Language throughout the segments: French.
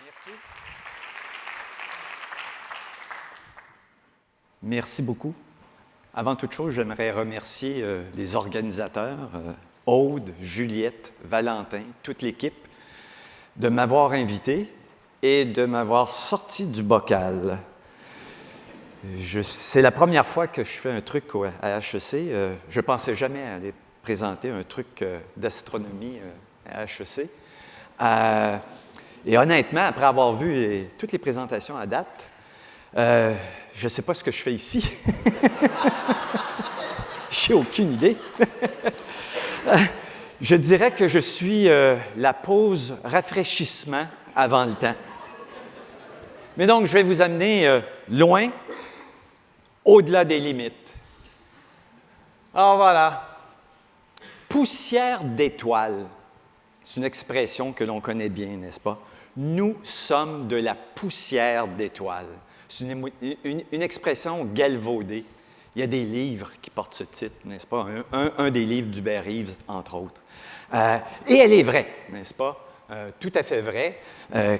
Merci. Merci beaucoup. Avant toute chose, j'aimerais remercier les organisateurs, Aude, Juliette, Valentin, toute l'équipe, de m'avoir invité et de m'avoir sorti du bocal. C'est la première fois que je fais un truc à HEC. Je ne pensais jamais aller présenter un truc d'astronomie à HEC. Et honnêtement, après avoir vu toutes les présentations à date, je ne sais pas ce que je fais ici. Je n'ai aucune idée. Je dirais que je suis la pause rafraîchissement avant le temps. Mais donc, je vais vous amener loin, au-delà des limites. Alors voilà. Poussière d'étoiles. C'est une expression que l'on connaît bien, n'est-ce pas? Nous sommes de la poussière d'étoiles. C'est une expression galvaudée. Il y a des livres qui portent ce titre, n'est-ce pas? Un des livres d'Hubert Reeves, entre autres. Et elle est vraie, n'est-ce pas? Tout à fait vrai.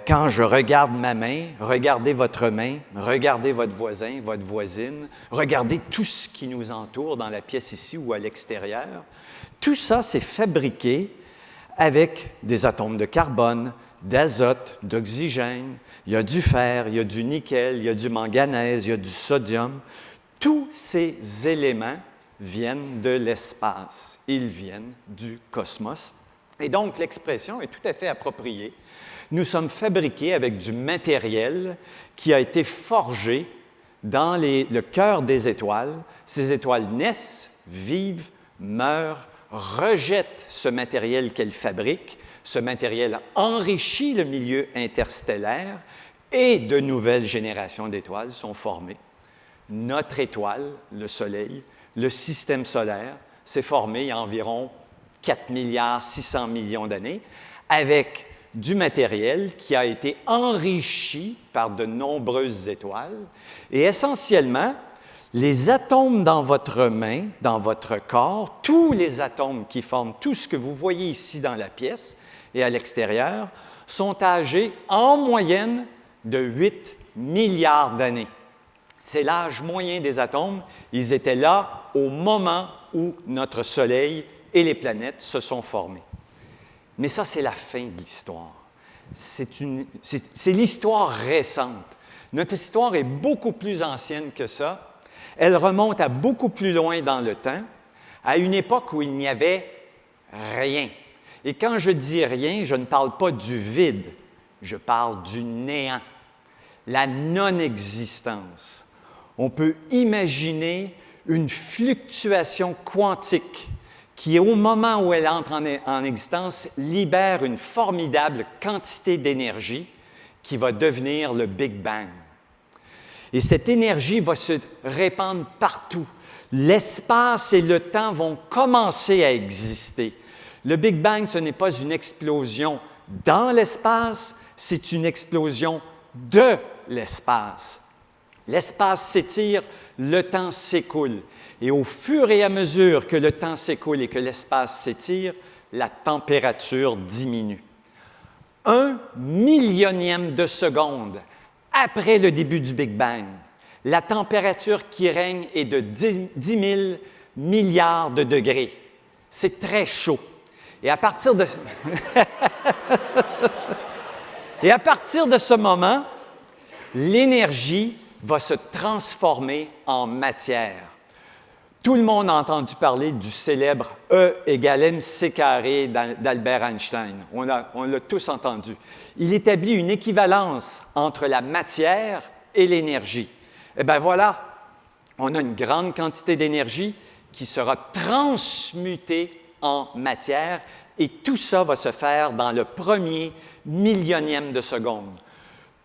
Quand je regarde ma main, regardez votre main, regardez votre voisin, votre voisine, regardez tout ce qui nous entoure dans la pièce ici ou à l'extérieur. Tout ça, c'est fabriqué avec des atomes de carbone, d'azote, d'oxygène. Il y a du fer, il y a du nickel, il y a du manganèse, il y a du sodium. Tous ces éléments viennent de l'espace. Ils viennent du cosmos. Et donc, l'expression est tout à fait appropriée. Nous sommes fabriqués avec du matériel qui a été forgé dans le cœur des étoiles. Ces étoiles naissent, vivent, meurent, rejettent ce matériel qu'elles fabriquent. Ce matériel enrichit le milieu interstellaire et de nouvelles générations d'étoiles sont formées. Notre étoile, le Soleil, le système solaire, s'est formé il y a environ 4 milliards 600 millions d'années avec du matériel qui a été enrichi par de nombreuses étoiles. Et essentiellement, les atomes dans votre main, dans votre corps, tous les atomes qui forment tout ce que vous voyez ici dans la pièce et à l'extérieur, sont âgés en moyenne de 8 milliards d'années. C'est l'âge moyen des atomes. Ils étaient là au moment où notre Soleil et les planètes se sont formés. Mais ça, c'est la fin de l'histoire. C'est l'histoire récente. Notre histoire est beaucoup plus ancienne que ça. Elle remonte à beaucoup plus loin dans le temps, à une époque où il n'y avait rien. Et quand je dis rien, je ne parle pas du vide, je parle du néant, la non-existence. On peut imaginer une fluctuation quantique qui, au moment où elle entre en existence, libère une formidable quantité d'énergie qui va devenir le Big Bang. Et cette énergie va se répandre partout. L'espace et le temps vont commencer à exister. Le Big Bang, ce n'est pas une explosion dans l'espace, c'est une explosion de l'espace. L'espace s'étire, le temps s'écoule. Et au fur et à mesure que le temps s'écoule et que l'espace s'étire, la température diminue. 1 millionième de seconde après le début du Big Bang, la température qui règne est de 10 000 milliards de degrés. C'est très chaud. Et à partir de ce moment, l'énergie va se transformer en matière. Tout le monde a entendu parler du célèbre E égale mc carré d'Albert Einstein. On l'a tous entendu. Il établit une équivalence entre la matière et l'énergie. Eh bien voilà, on a une grande quantité d'énergie qui sera transmutée en matière et tout ça va se faire dans le premier millionième de seconde.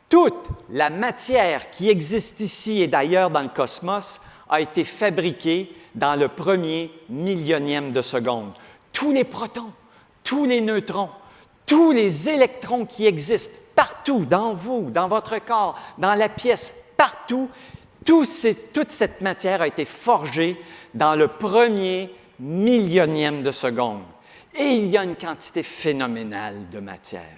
Toute la matière qui existe ici et d'ailleurs dans le cosmos a été fabriquée dans le premier millionième de seconde. Tous les protons, tous les neutrons, tous les électrons qui existent partout, dans vous, dans votre corps, dans la pièce, partout, toute cette matière a été forgée dans le premier millionième de seconde. Et il y a une quantité phénoménale de matière.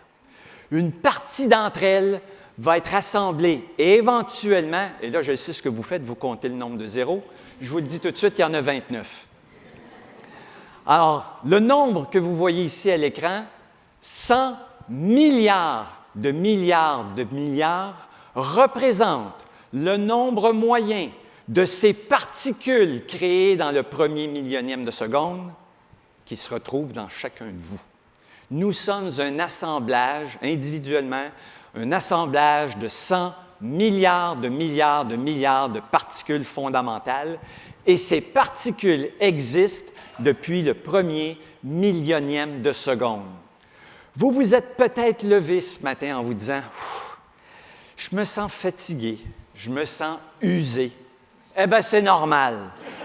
Une partie d'entre elles va être assemblée et éventuellement, et là je sais ce que vous faites, vous comptez le nombre de zéros, je vous le dis tout de suite, il y en a 29. Alors, le nombre que vous voyez ici à l'écran, 100 milliards de milliards de milliards, représente le nombre moyen de ces particules créées dans le premier millionième de seconde qui se retrouvent dans chacun de vous. Nous sommes un assemblage, individuellement, un assemblage de 100 milliards de milliards de milliards de particules fondamentales, et ces particules existent depuis le premier millionième de seconde. Vous vous êtes peut-être levé ce matin en vous disant « Je me sens fatigué, je me sens usé. » Eh bien, c'est normal.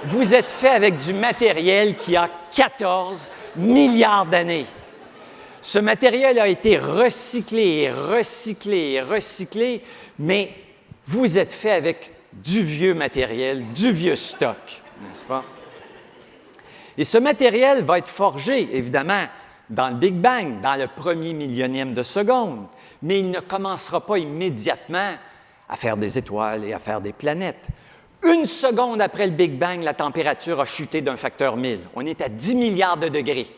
Vous êtes fait avec du matériel qui a 14 milliards d'années. Ce matériel a été recyclé, recyclé, recyclé, mais vous êtes fait avec du vieux matériel, du vieux stock, n'est-ce pas? Et ce matériel va être forgé, évidemment, dans le Big Bang, dans le premier millionième de seconde, mais il ne commencera pas immédiatement à faire des étoiles et à faire des planètes. Une seconde après le Big Bang, la température a chuté d'un facteur 1000. On est à 10 milliards de degrés.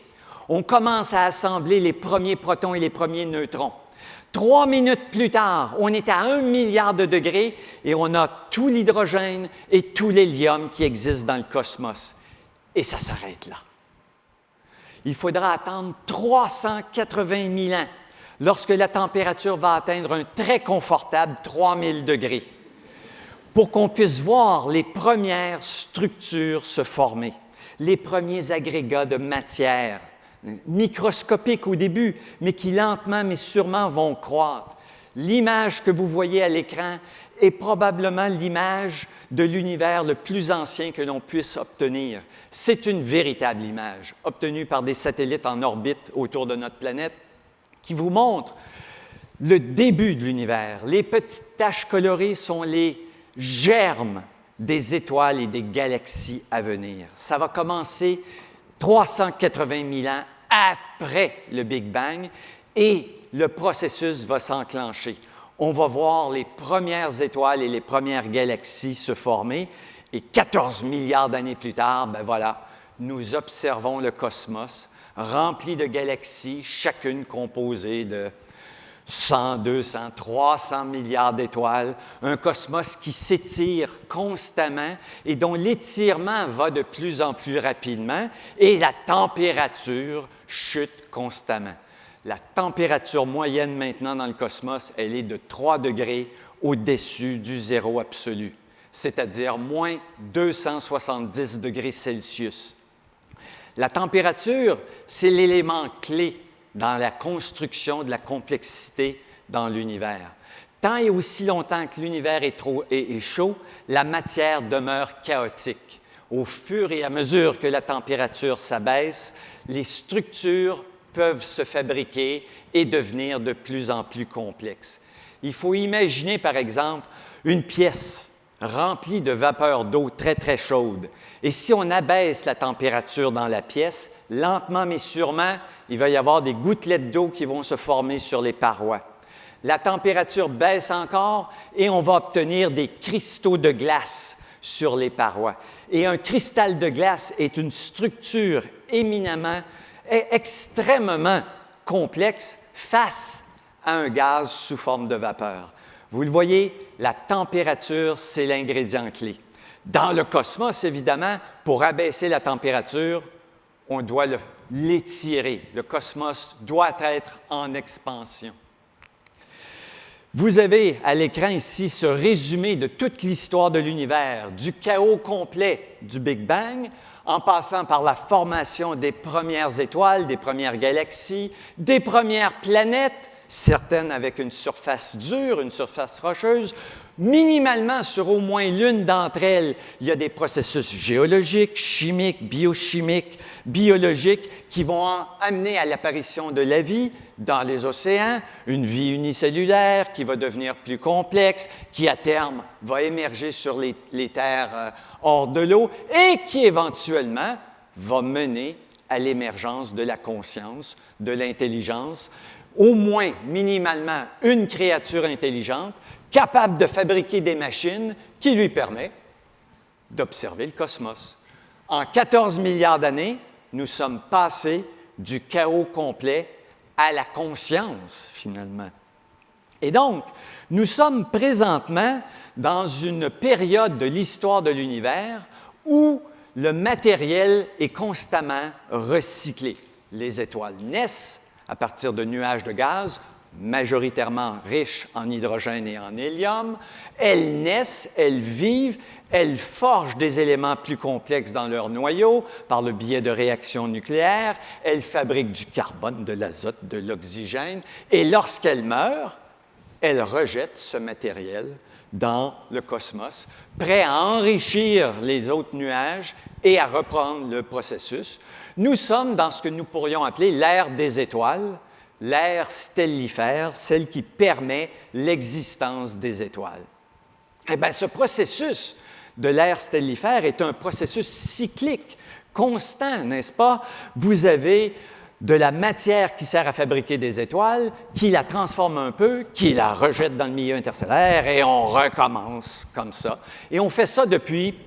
On commence à assembler les premiers protons et les premiers neutrons. 3 minutes plus tard, on est à 1 milliard de degrés et on a tout l'hydrogène et tout l'hélium qui existent dans le cosmos. Et ça s'arrête là. Il faudra attendre 380 000 ans lorsque la température va atteindre un très confortable 3000 degrés pour qu'on puisse voir les premières structures se former, les premiers agrégats de matière, microscopiques au début, mais qui lentement mais sûrement vont croître. L'image que vous voyez à l'écran est probablement l'image de l'univers le plus ancien que l'on puisse obtenir. C'est une véritable image, obtenue par des satellites en orbite autour de notre planète, qui vous montre le début de l'univers. Les petites taches colorées sont les germes des étoiles et des galaxies à venir. Ça va commencer 380 000 ans après le Big Bang et le processus va s'enclencher. On va voir les premières étoiles et les premières galaxies se former et 14 milliards d'années plus tard, ben voilà, nous observons le cosmos rempli de galaxies, chacune composée de 100, 200, 300 milliards d'étoiles, un cosmos qui s'étire constamment et dont l'étirement va de plus en plus rapidement et la température chute constamment. La température moyenne maintenant dans le cosmos, elle est de 3 degrés au-dessus du zéro absolu, c'est-à-dire moins 270 degrés Celsius. La température, c'est l'élément clé dans la construction de la complexité dans l'univers. Tant et aussi longtemps que l'univers est chaud, la matière demeure chaotique. Au fur et à mesure que la température s'abaisse, les structures peuvent se fabriquer et devenir de plus en plus complexes. Il faut imaginer, par exemple, une pièce remplie de vapeur d'eau très, très chaude. Et si on abaisse la température dans la pièce, lentement mais sûrement, il va y avoir des gouttelettes d'eau qui vont se former sur les parois. La température baisse encore et on va obtenir des cristaux de glace sur les parois. Et un cristal de glace est une structure extrêmement complexe face à un gaz sous forme de vapeur. Vous le voyez, la température, c'est l'ingrédient clé. Dans le cosmos, évidemment, pour abaisser la température, on doit l'étirer. Le cosmos doit être en expansion. Vous avez à l'écran ici ce résumé de toute l'histoire de l'univers, du chaos complet du Big Bang, en passant par la formation des premières étoiles, des premières galaxies, des premières planètes, certaines avec une surface dure, une surface rocheuse. Minimalement, sur au moins l'une d'entre elles, il y a des processus géologiques, chimiques, biochimiques, biologiques qui vont amener à l'apparition de la vie dans les océans, une vie unicellulaire qui va devenir plus complexe, qui à terme va émerger sur les terres hors de l'eau et qui éventuellement va mener à l'émergence de la conscience, de l'intelligence, au moins minimalement une créature intelligente capable de fabriquer des machines qui lui permettent d'observer le cosmos. En 14 milliards d'années, nous sommes passés du chaos complet à la conscience, finalement. Et donc, nous sommes présentement dans une période de l'histoire de l'univers où le matériel est constamment recyclé. Les étoiles naissent à partir de nuages de gaz, majoritairement riches en hydrogène et en hélium. Elles naissent, elles vivent, elles forgent des éléments plus complexes dans leur noyau par le biais de réactions nucléaires. Elles fabriquent du carbone, de l'azote, de l'oxygène. Et lorsqu'elles meurent, elles rejettent ce matériel dans le cosmos, prêt à enrichir les autres nuages et à reprendre le processus. Nous sommes dans ce que nous pourrions appeler l'ère des étoiles, l'ère stellifère, celle qui permet l'existence des étoiles. Eh bien, ce processus de l'ère stellifère est un processus cyclique, constant, n'est-ce pas? Vous avez de la matière qui sert à fabriquer des étoiles, qui la transforme un peu, qui la rejette dans le milieu interstellaire, et on recommence comme ça. Et on fait ça depuis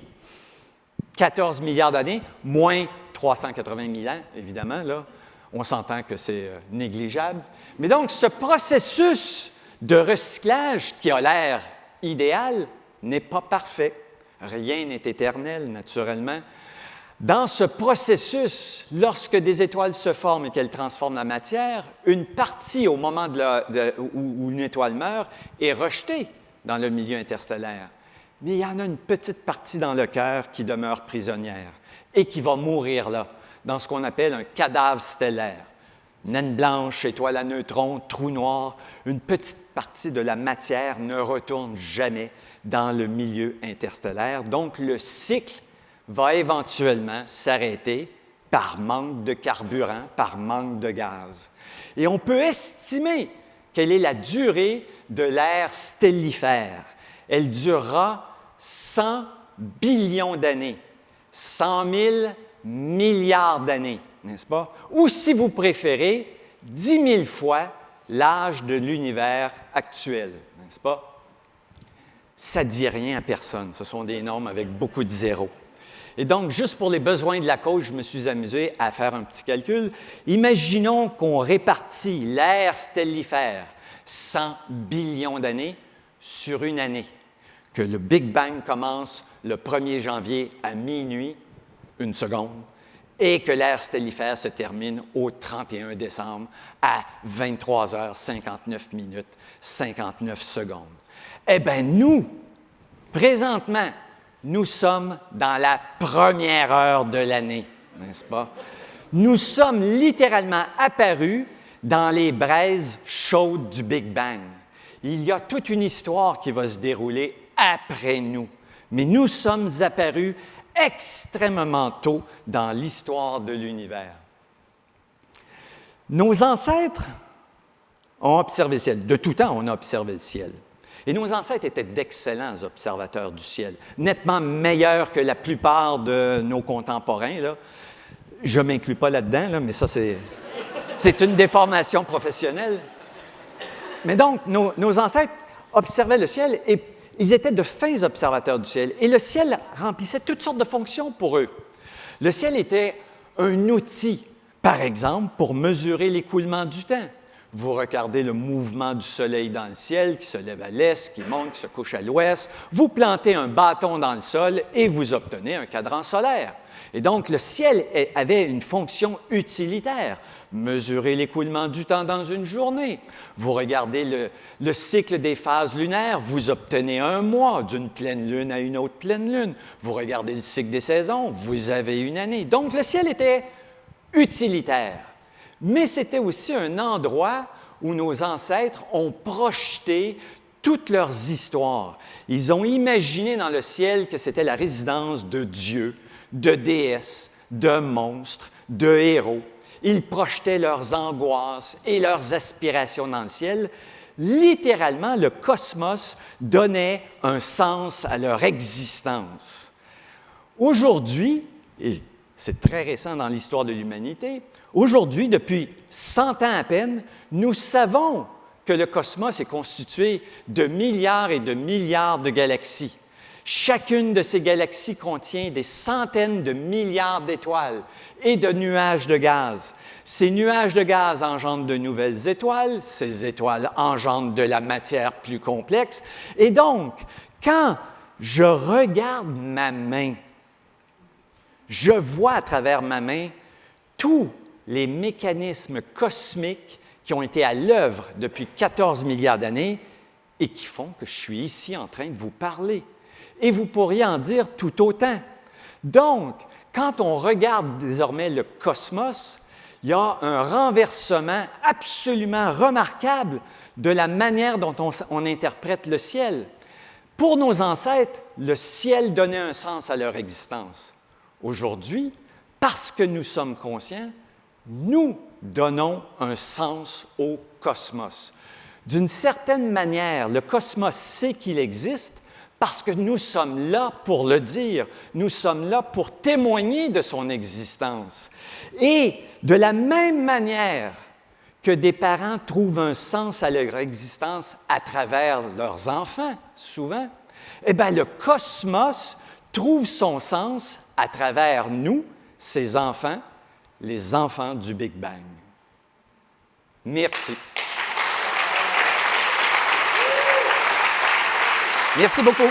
14 milliards d'années, moins 380 000 ans, évidemment, là. On s'entend que c'est négligeable. Mais donc, ce processus de recyclage qui a l'air idéal n'est pas parfait. Rien n'est éternel, naturellement. Dans ce processus, lorsque des étoiles se forment et qu'elles transforment la matière, une partie, au moment où une étoile meurt, est rejetée dans le milieu interstellaire. Mais il y en a une petite partie dans le cœur qui demeure prisonnière et qui va mourir là, dans ce qu'on appelle un cadavre stellaire. Naine blanche, étoile à neutrons, trou noir, une petite partie de la matière ne retourne jamais dans le milieu interstellaire. Donc, le cycle va éventuellement s'arrêter par manque de carburant, par manque de gaz. Et on peut estimer quelle est la durée de l'ère stellifère. Elle durera 100 billions d'années, 100 000 milliards d'années, n'est-ce pas? Ou si vous préférez, 10 000 fois l'âge de l'univers actuel, n'est-ce pas? Ça ne dit rien à personne. Ce sont des nombres avec beaucoup de zéros. Et donc, juste pour les besoins de la cause, je me suis amusé à faire un petit calcul. Imaginons qu'on répartit l'ère stellifère, 100 billions d'années, sur une année. Que le Big Bang commence le 1er janvier à minuit, 1 seconde, et que l'ère stellifère se termine au 31 décembre à 23h59 minutes, 59 secondes. Eh bien, nous, présentement, nous sommes dans la première heure de l'année, n'est-ce pas? Nous sommes littéralement apparus dans les braises chaudes du Big Bang. Il y a toute une histoire qui va se dérouler après nous, mais nous sommes apparus extrêmement tôt dans l'histoire de l'univers. Nos ancêtres ont observé le ciel. De tout temps, on a observé le ciel. Et nos ancêtres étaient d'excellents observateurs du ciel, nettement meilleurs que la plupart de nos contemporains, là. Je ne m'inclus pas là-dedans, là, mais ça, c'est une déformation professionnelle. Mais donc, nos ancêtres observaient le ciel et ils étaient de fins observateurs du ciel. Et le ciel remplissait toutes sortes de fonctions pour eux. Le ciel était un outil, par exemple, pour mesurer l'écoulement du temps. Vous regardez le mouvement du soleil dans le ciel, qui se lève à l'est, qui monte, qui se couche à l'ouest. Vous plantez un bâton dans le sol et vous obtenez un cadran solaire. Et donc, le ciel avait une fonction utilitaire, mesurer l'écoulement du temps dans une journée. Vous regardez le cycle des phases lunaires, vous obtenez un mois d'une pleine lune à une autre pleine lune. Vous regardez le cycle des saisons, vous avez une année. Donc, le ciel était utilitaire. Mais c'était aussi un endroit où nos ancêtres ont projeté toutes leurs histoires. Ils ont imaginé dans le ciel que c'était la résidence de dieux, de déesses, de monstres, de héros. Ils projetaient leurs angoisses et leurs aspirations dans le ciel. Littéralement, le cosmos donnait un sens à leur existence. Aujourd'hui, et c'est très récent dans l'histoire de l'humanité. Aujourd'hui, depuis 100 ans à peine, nous savons que le cosmos est constitué de milliards et de milliards de galaxies. Chacune de ces galaxies contient des centaines de milliards d'étoiles et de nuages de gaz. Ces nuages de gaz engendrent de nouvelles étoiles, ces étoiles engendrent de la matière plus complexe. Et donc, quand je regarde ma main, je vois à travers ma main tous les mécanismes cosmiques qui ont été à l'œuvre depuis 14 milliards d'années et qui font que je suis ici en train de vous parler. Et vous pourriez en dire tout autant. Donc, quand on regarde désormais le cosmos, il y a un renversement absolument remarquable de la manière dont on interprète le ciel. Pour nos ancêtres, le ciel donnait un sens à leur existence. Aujourd'hui, parce que nous sommes conscients, nous donnons un sens au cosmos. D'une certaine manière, le cosmos sait qu'il existe parce que nous sommes là pour le dire, nous sommes là pour témoigner de son existence. Et de la même manière que des parents trouvent un sens à leur existence à travers leurs enfants, souvent, eh bien, le cosmos trouve son sens à travers nous, ses enfants, les enfants du Big Bang. Merci. Merci beaucoup.